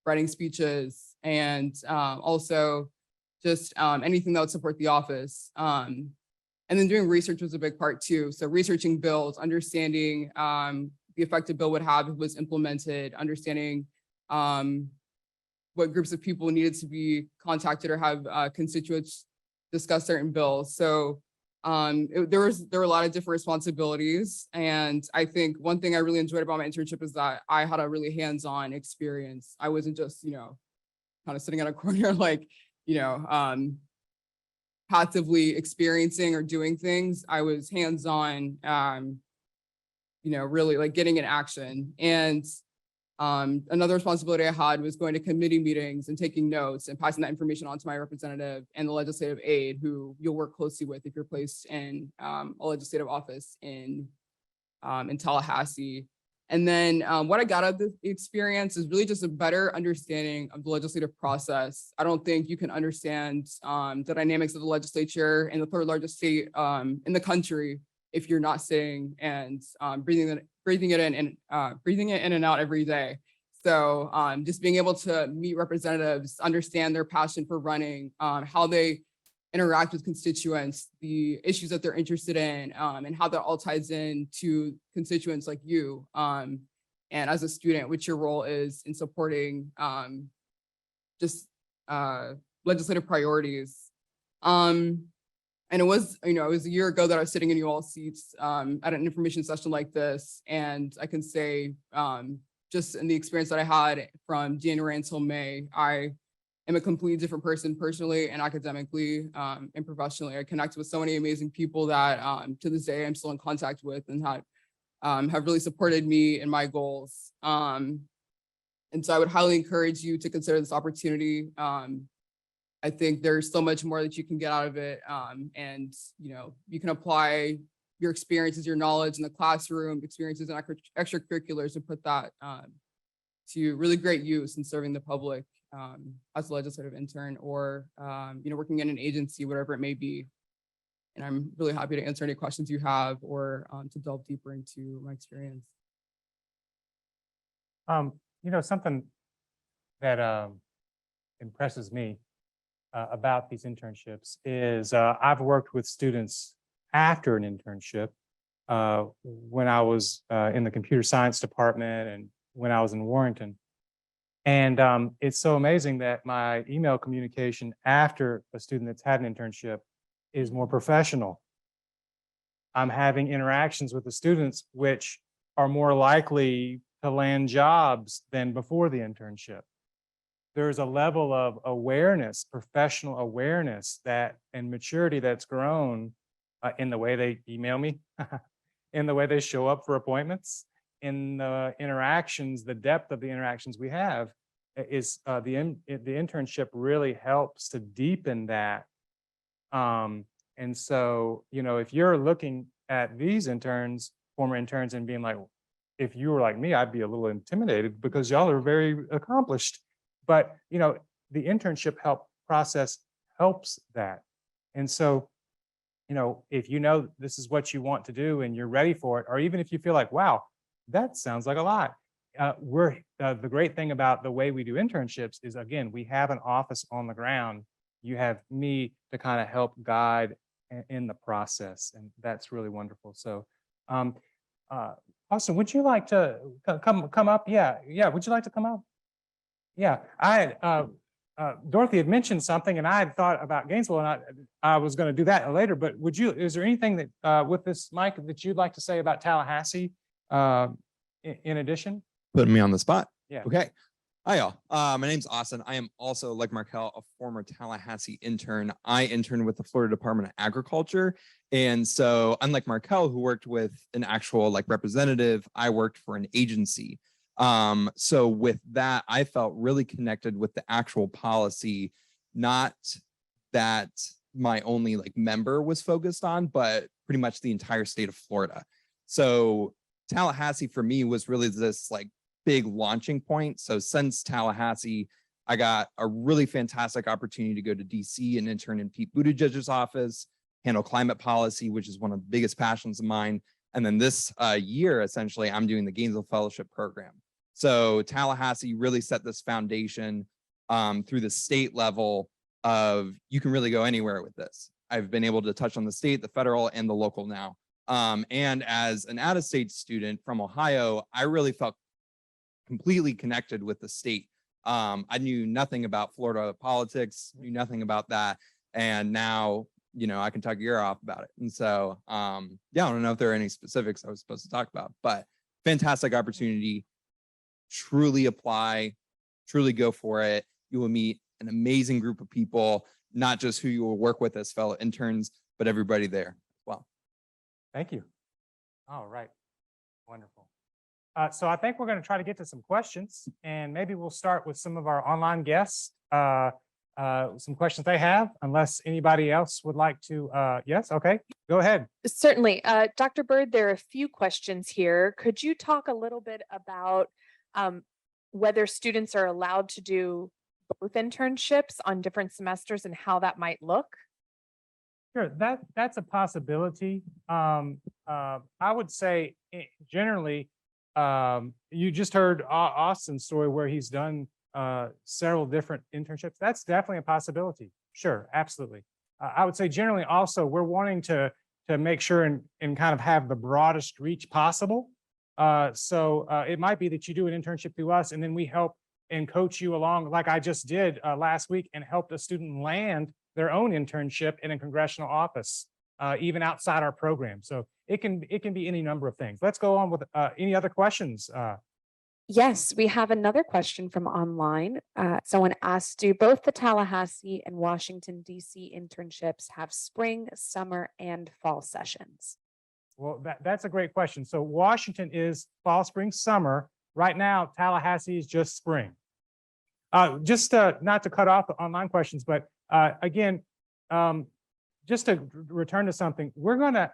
Speaker 7: writing speeches, and also just anything that would support the office. And then doing research was a big part too. So researching bills, understanding the effect a bill would have if it was implemented, understanding what groups of people needed to be contacted or have constituents discuss certain bills. So there were a lot of different responsibilities. And I think one thing I really enjoyed about my internship is that I had a really hands-on experience. I wasn't just, kind of sitting in a corner, like, passively experiencing or doing things. I was hands-on, really like getting in action. And another responsibility I had was going to committee meetings and taking notes and passing that information on to my representative and the legislative aide who you'll work closely with if you're placed in a legislative office in Tallahassee. And then what I got out of the experience is really just a better understanding of the legislative process. I don't think you can understand the dynamics of the legislature and the third largest state in the country if you're not sitting and breathing it in and out every day. So just being able to meet representatives, understand their passion for running, how they interact with constituents, the issues that they're interested in, and how that all ties in to constituents like you. And as a student, what your role is in supporting just legislative priorities. And it was a year ago that I was sitting in you all seats at an information session like this. And I can say, just in the experience that I had from January until May, I am a completely different person personally and academically and professionally. I connect with so many amazing people that to this day I'm still in contact with and have really supported me in my goals. And so I would highly encourage you to consider this opportunity. I think there's so much more that you can get out of it. And, you can apply your experiences, your knowledge in the classroom, experiences and extracurriculars, and put that to really great use in serving the public as a legislative intern or, working in an agency, whatever it may be. And I'm really happy to answer any questions you have or to delve deeper into my experience.
Speaker 1: Something that impresses me about these internships is I've worked with students after an internship when I was in the computer science department and when I was in Warrington. And it's so amazing that my email communication after a student that's had an internship is more professional. I'm having interactions with the students which are more likely to land jobs than before the internship. There's a level of awareness, professional awareness and maturity that's grown in the way they email me, in the way they show up for appointments, in the interactions, the depth of the interactions we have. Is the internship really helps to deepen that. And so, if you're looking at these former interns and being like, if you were like me, I'd be a little intimidated because y'all are very accomplished. But, the internship process helps that. And so, if this is what you want to do and you're ready for it, or even if you feel like, wow, that sounds like a lot. The great thing about the way we do internships is, again, we have an office on the ground. You have me to kind of help guide in the process. And that's really wonderful. So, Austin, would you like to come up? Yeah. Would you like to come up? Yeah, Dorothy had mentioned something and I had thought about Gainesville and I was going to do that later, but is there anything that with this mic that you'd like to say about Tallahassee in addition?
Speaker 8: Putting me on the spot.
Speaker 1: Yeah.
Speaker 8: Okay. Hi, y'all. My name's Austin. I am also, like Markel, a former Tallahassee intern. I interned with the Florida Department of Agriculture. And so unlike Markel, who worked with an actual representative, I worked for an agency. So with that, I felt really connected with the actual policy, not that my only member was focused on, but pretty much the entire state of Florida. So Tallahassee for me was really this big launching point. So since Tallahassee, I got a really fantastic opportunity to go to DC and intern in Pete Buttigieg's office, handle climate policy, which is one of the biggest passions of mine. And then this year, essentially, I'm doing the Gainesville Fellowship Program. So Tallahassee really set this foundation through the state level of you can really go anywhere with this. I've been able to touch on the state, the federal, and the local now. And as an out-of-state student from Ohio, I really felt completely connected with the state. I knew nothing about Florida politics, knew nothing about that. And now, you know, I can talk your ear off about it. And so, yeah, I don't know if there are any specifics I was supposed to talk about, but fantastic opportunity. Truly apply, truly go for it. You will meet an amazing group of people, not just who you will work with as fellow interns, but everybody there as well.
Speaker 1: Thank you. All right. Wonderful. So I think we're going to try to get to some questions, and maybe we'll start with some of our online guests. Some questions they have, unless anybody else would like to. Yes. Okay. Go ahead.
Speaker 9: Certainly. Dr. Bird, there are a few questions here. Could you talk a little bit about whether students are allowed to do both internships on different semesters and how that might look?
Speaker 1: Sure, that's a possibility. I would say generally, you just heard Austin's story where he's done several different internships. That's definitely a possibility. Sure, absolutely. I would say generally also we're wanting to make sure and kind of have the broadest reach possible. So it might be that you do an internship through us and then we help and coach you along, like I just did last week, and helped a student land their own internship in a congressional office, even outside our program. So it can be any number of things. Let's go on with any other questions.
Speaker 9: Yes, we have another question from online. Someone asked, do both the Tallahassee and Washington, D.C. internships have spring, summer, and fall sessions?
Speaker 1: Well, that's a great question. So Washington is fall, spring, summer. Right now, Tallahassee is just spring. Just not to cut off the online questions, but again, just to return to something, we're going to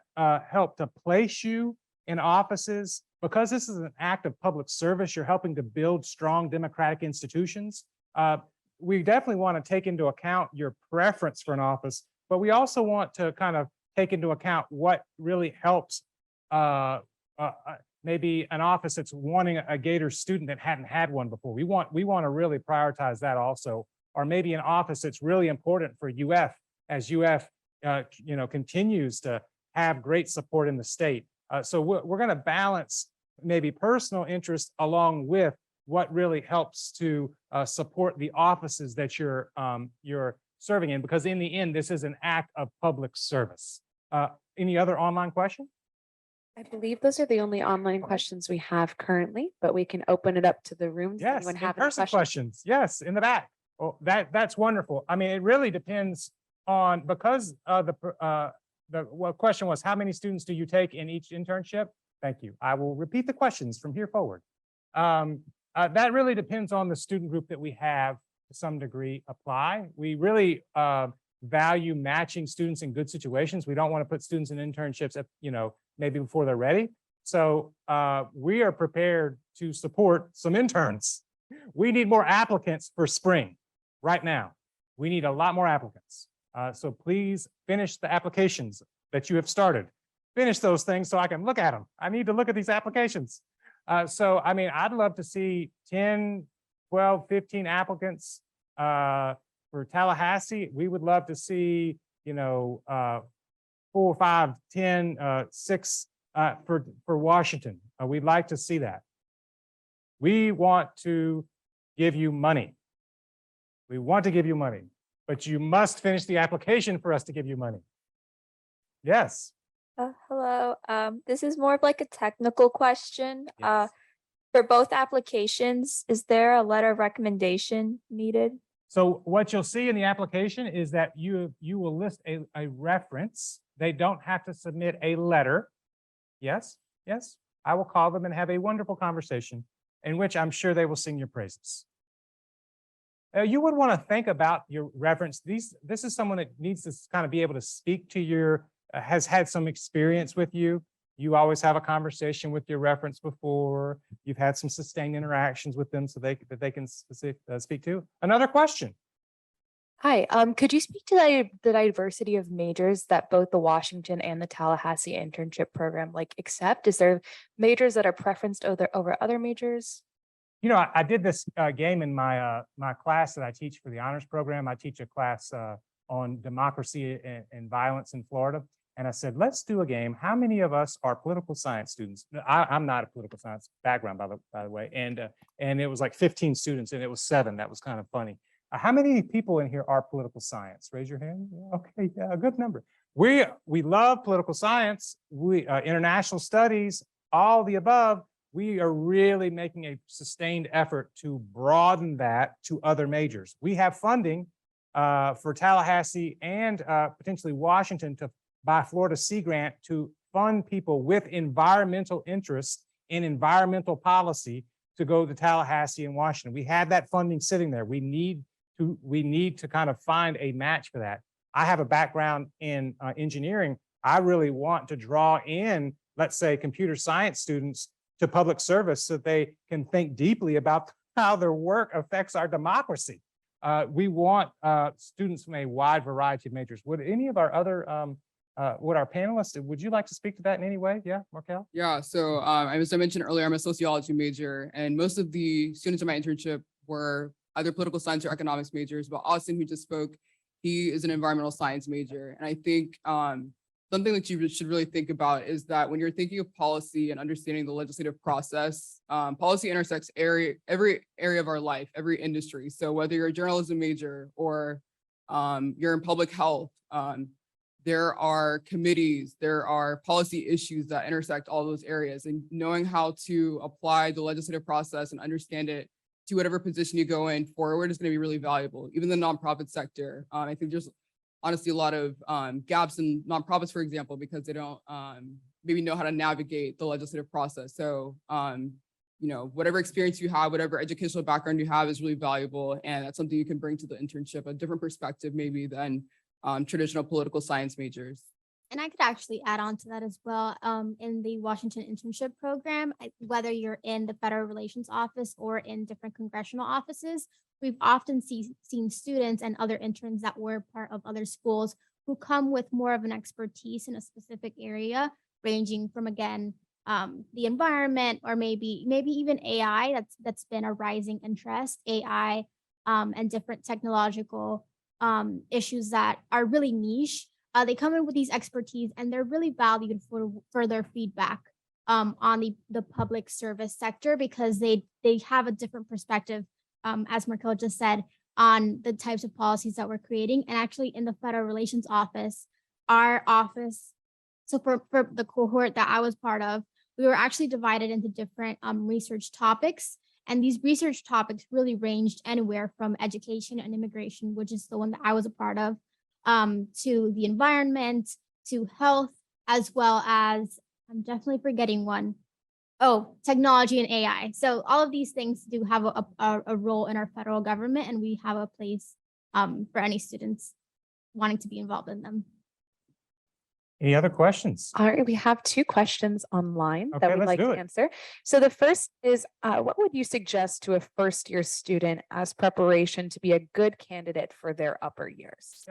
Speaker 1: help to place you in offices because this is an act of public service. You're helping to build strong democratic institutions. We definitely want to take into account your preference for an office, but we also want to kind of take into account what really helps maybe an office that's wanting a Gator student that hadn't had one before. We want to really prioritize that also, or maybe an office that's really important for UF as UF continues to have great support in the state. So we're going to balance maybe personal interest along with what really helps to support the offices that you're serving in, because in the end, this is an act of public service. Any other online question?
Speaker 9: I believe those are the only online questions we have currently, but we can open it up to the room. Does
Speaker 1: Yes,
Speaker 9: anyone have any
Speaker 1: in-person questions. Yes, in the back. Oh, that's wonderful. I mean, it really depends on, because the question was, how many students do you take in each internship? Thank you. I will repeat the questions from here forward. That really depends on the student group that we have to some degree apply. We really value matching students in good situations. We don't want to put students in internships at, maybe before they're ready. So we are prepared to support some interns. We need more applicants for spring right now. We need a lot more applicants. So please finish the applications that you have started. Finish those things so I can look at them. I need to look at these applications. So, I mean, I'd love to see 10, 12, 15 applicants for Tallahassee. We would love to see, 4, 5, 10, 6 for Washington. We'd like to see that. We want to give you money. We want to give you money, but you must finish the application for us to give you money. Yes.
Speaker 10: Hello. This is more of like a technical question.
Speaker 1: Yes.
Speaker 10: For both applications, is there a letter of recommendation needed?
Speaker 1: So what you'll see in the application is that you will list a reference. They don't have to submit a letter. Yes, yes. I will call them and have a wonderful conversation in which I'm sure they will sing your praises. You would want to think about your reference. This is someone that needs to kind of be able to speak to your, has had some experience with you. You always have a conversation with your reference before. You've had some sustained interactions with them so that they can speak to. Another question.
Speaker 9: Hi, could you speak to the diversity of majors that both the Washington and the Tallahassee internship program accept? Is there majors that are preferenced over other majors?
Speaker 1: You know, I did this game in my my class that I teach for the honors program. I teach a class on democracy and violence in Florida. And I said, let's do a game. How many of us are political science students? I'm not a political science background, by the way. And it was like 15 students, and it was 7. That was kind of funny. How many people in here are political science? Raise your hand. Yeah, okay, yeah, a good number. We love political science. We international studies, all the above. We are really making a sustained effort to broaden that to other majors. We have funding for Tallahassee and potentially Washington to buy Florida Sea Grant to fund people with environmental interests in environmental policy to go to Tallahassee and Washington. We have that funding sitting there. We need to kind of find a match for that. I have a background in engineering. I really want to draw in, let's say, computer science students to public service so they can think deeply about how their work affects our democracy. We want students from a wide variety of majors. Would any of our other, would our panelists, would you like to speak to that in any way? Yeah, Markel?
Speaker 7: Yeah, so as I mentioned earlier, I'm a sociology major, and most of the students in my internship were either political science or economics majors, but Austin, who just spoke, he is an environmental science major. And I think something that you should really think about is that when you're thinking of policy and understanding the legislative process, policy intersects every area of our life, every industry. So whether you're a journalism major or you're in public health, there are committees, there are policy issues that intersect all those areas, and knowing how to apply the legislative process and understand it to whatever position you go in forward is going to be really valuable. Even the nonprofit sector, I think there's honestly a lot of gaps in nonprofits, for example, because they don't maybe know how to navigate the legislative process. So, you know, whatever experience you have, whatever educational background you have is really valuable. And that's something you can bring to the internship, a different perspective maybe than traditional political science majors.
Speaker 5: And I could actually add on to that as well. In the Washington Internship Program, whether you're in the Federal Relations Office or in different congressional offices, we've often seen students and other interns that were part of other schools who come with more of an expertise in a specific area, ranging from, again, the environment, or maybe even AI. That's been a rising interest, AI, and different technological issues that are really niche. They come in with these expertise, and they're really valued for their feedback on the public service sector, because they have a different perspective, as Markel just said, on the types of policies that we're creating. And actually in the Federal Relations Office, our office, so for the cohort that I was part of, we were actually divided into different research topics. And these research topics really ranged anywhere from education and immigration, which is the one that I was a part of, to the environment, to health, as well as, I'm definitely forgetting one. Oh, technology and AI. So all of these things do have a role in our federal government, and we have a place for any students wanting to be involved in them.
Speaker 1: Any other questions?
Speaker 9: All right, we have 2 questions online
Speaker 1: Okay,
Speaker 9: that we'd
Speaker 1: let's
Speaker 9: like
Speaker 1: do
Speaker 9: to
Speaker 1: it.
Speaker 9: answer. So the first is, what would you suggest to a first-year student as preparation to be a good candidate for their upper years?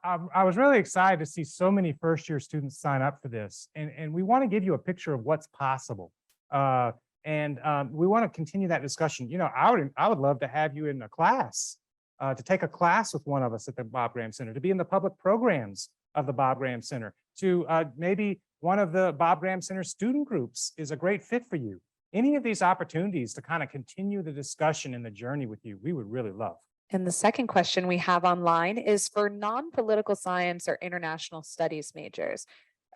Speaker 1: I was really excited to see so many first-year students sign up for this, and we want to give you a picture of what's possible. We want to continue that discussion. You know, I would love to have you in a class, to take a class with one of us at the Bob Graham Center, to be in the public programs of the Bob Graham Center, to maybe one of the Bob Graham Center student groups is a great fit for you. Any of these opportunities to kind of continue the discussion and the journey with you, we would really love.
Speaker 9: And the second question we have online is for non-political science or international studies majors.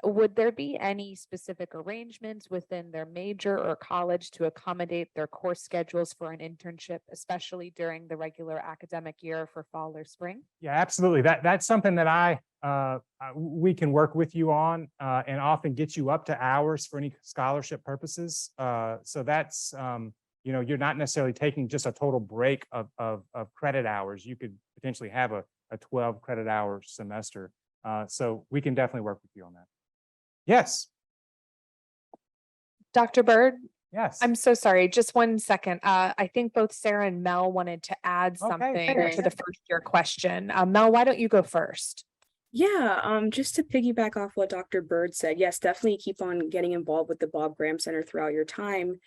Speaker 9: Would there be any specific arrangements within their major or college to accommodate their course schedules for an internship, especially during the regular academic year for fall or spring?
Speaker 1: Yeah, absolutely. That's something that we can work with you on, and often get you up to hours for any scholarship purposes. So that's, you know, you're not necessarily taking just a total break of credit hours. You could potentially have a 12 credit hour semester. So we can definitely work with you on that. Yes.
Speaker 9: Dr. Bird,
Speaker 1: Yes.
Speaker 9: I'm so sorry. Just 1 second. I think both Sarah and Mel wanted to add something
Speaker 1: sure,
Speaker 9: to the first year question. Mel, why don't you go first?
Speaker 3: Yeah, just to piggyback off what Dr. Bird said, yes, definitely keep on getting involved with the Bob Graham Center throughout your time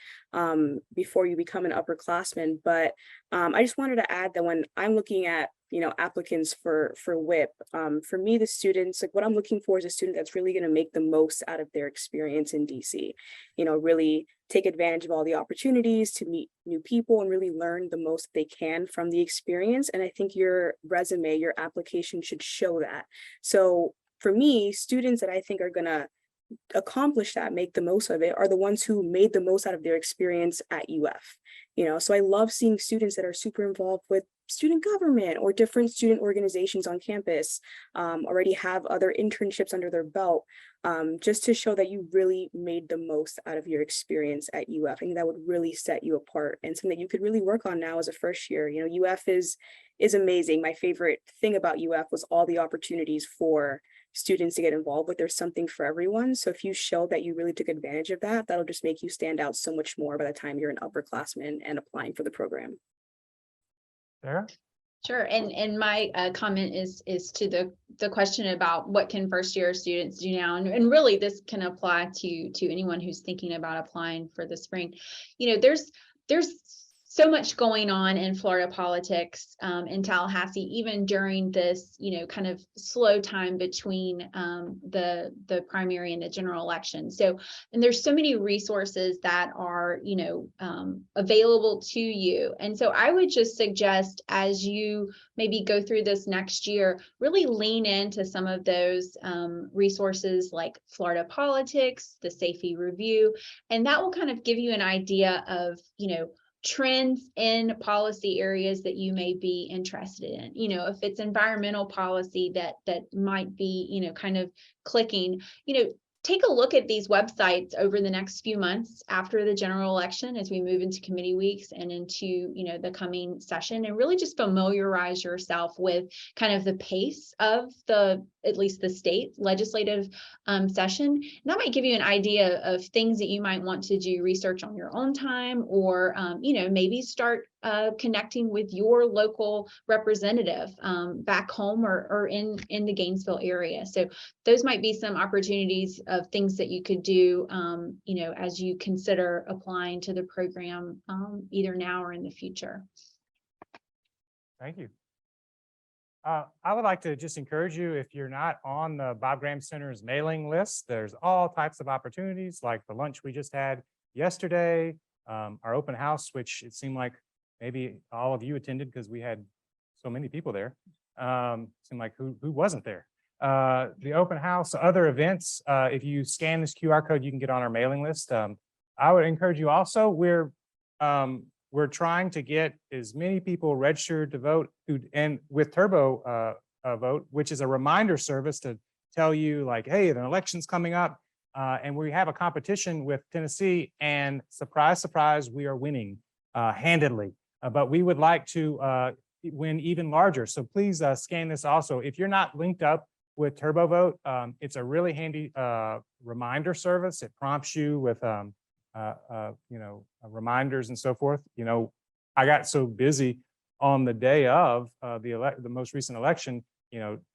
Speaker 3: before you become an upperclassman. But I just wanted to add that when I'm looking at, applicants for WIP, for me, the students, like what I'm looking for is a student that's really going to make the most out of their experience in DC, really take advantage of all the opportunities to meet new people and really learn the most they can from the experience. And I think your resume, your application should show that. So for me, students that I think are going to accomplish that, make the most of it, are the ones who made the most out of their experience at UF. So I love seeing students that are super involved with student government or different student organizations on campus, already have other internships under their belt, just to show that you really made the most out of your experience at UF. I think that would really set you apart and something that you could really work on now as a first year. UF is amazing. My favorite thing about UF was all the opportunities for students to get involved with. There's something for everyone. So if you show that you really took advantage of that, that'll just make you stand out so much more by the time you're an upperclassman and applying for the program.
Speaker 1: Sarah?
Speaker 6: Sure. And my comment is to the question about what can first year students do now, and really this can apply to anyone who's thinking about applying for the spring. There's so much going on in Florida politics in Tallahassee, even during this, kind of slow time between the primary and the general election. So, and there's so many resources that are, available to you. And so I would just suggest, as you maybe go through this next year, really lean into some of those resources like Florida Politics, the SAFE Review, and that will kind of give you an idea of, trends in policy areas that you may be interested in. If it's environmental policy that might be, kind of clicking, take a look at these websites over the next few months after the general election, as we move into committee weeks and into, the coming session, and really just familiarize yourself with kind of the pace of at least the state legislative session. And that might give you an idea of things that you might want to do research on your own time, or, maybe start connecting with your local representative back home or in the Gainesville area. So those might be some opportunities of things that you could do, as you consider applying to the program, either now or in the future.
Speaker 1: Thank you. I would like to just encourage you, if you're not on the Bob Graham Center's mailing list, there's all types of opportunities, like the lunch we just had yesterday, our open house, which it seemed like maybe all of you attended because we had so many people there. Seemed like who wasn't there? The open house, other events. If you scan this QR code, you can get on our mailing list. I would encourage you also, we're trying to get as many people registered to vote, and with Turbo Vote, which is a reminder service to tell you, like, hey, an election's coming up, and we have a competition with Tennessee, and surprise, surprise, we are winning handedly. But we would like to win even larger. So please scan this also. If you're not linked up with Turbo Vote, it's a really handy reminder service. It prompts you with reminders and so forth. I got so busy on the day of the most recent election,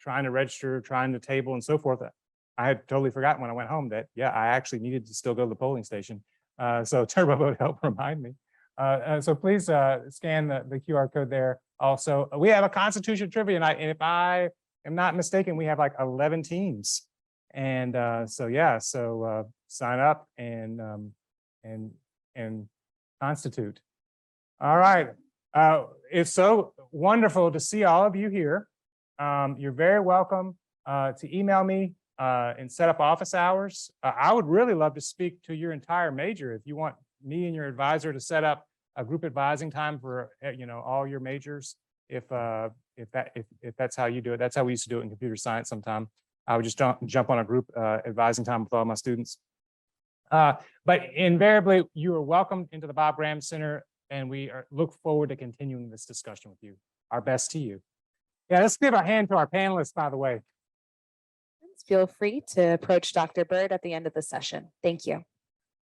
Speaker 1: trying to register, trying to table and so forth. I had totally forgotten when I went home that, yeah, I actually needed to still go to the polling station. So Turbo Vote helped remind me. So please scan the QR code there. Also, we have a Constitution trivia night, and if I am not mistaken, we have like 11 teams. And so yeah, so sign up and constitute. All right. It's so wonderful to see all of you here. You're very welcome to email me and set up office hours. I would really love to speak to your entire major. If you want me and your advisor to set up a group advising time for all your majors, if that's how you do it. That's how we used to do it in computer science sometime. I would just jump on a group advising time with all my students. But invariably, you are welcome into the Bob Graham Center, and we look forward to continuing this discussion with you. Our best to you. Yeah, let's give a hand to our panelists, by the way.
Speaker 9: Feel free to approach Dr. Bird at the end of the session. Thank you.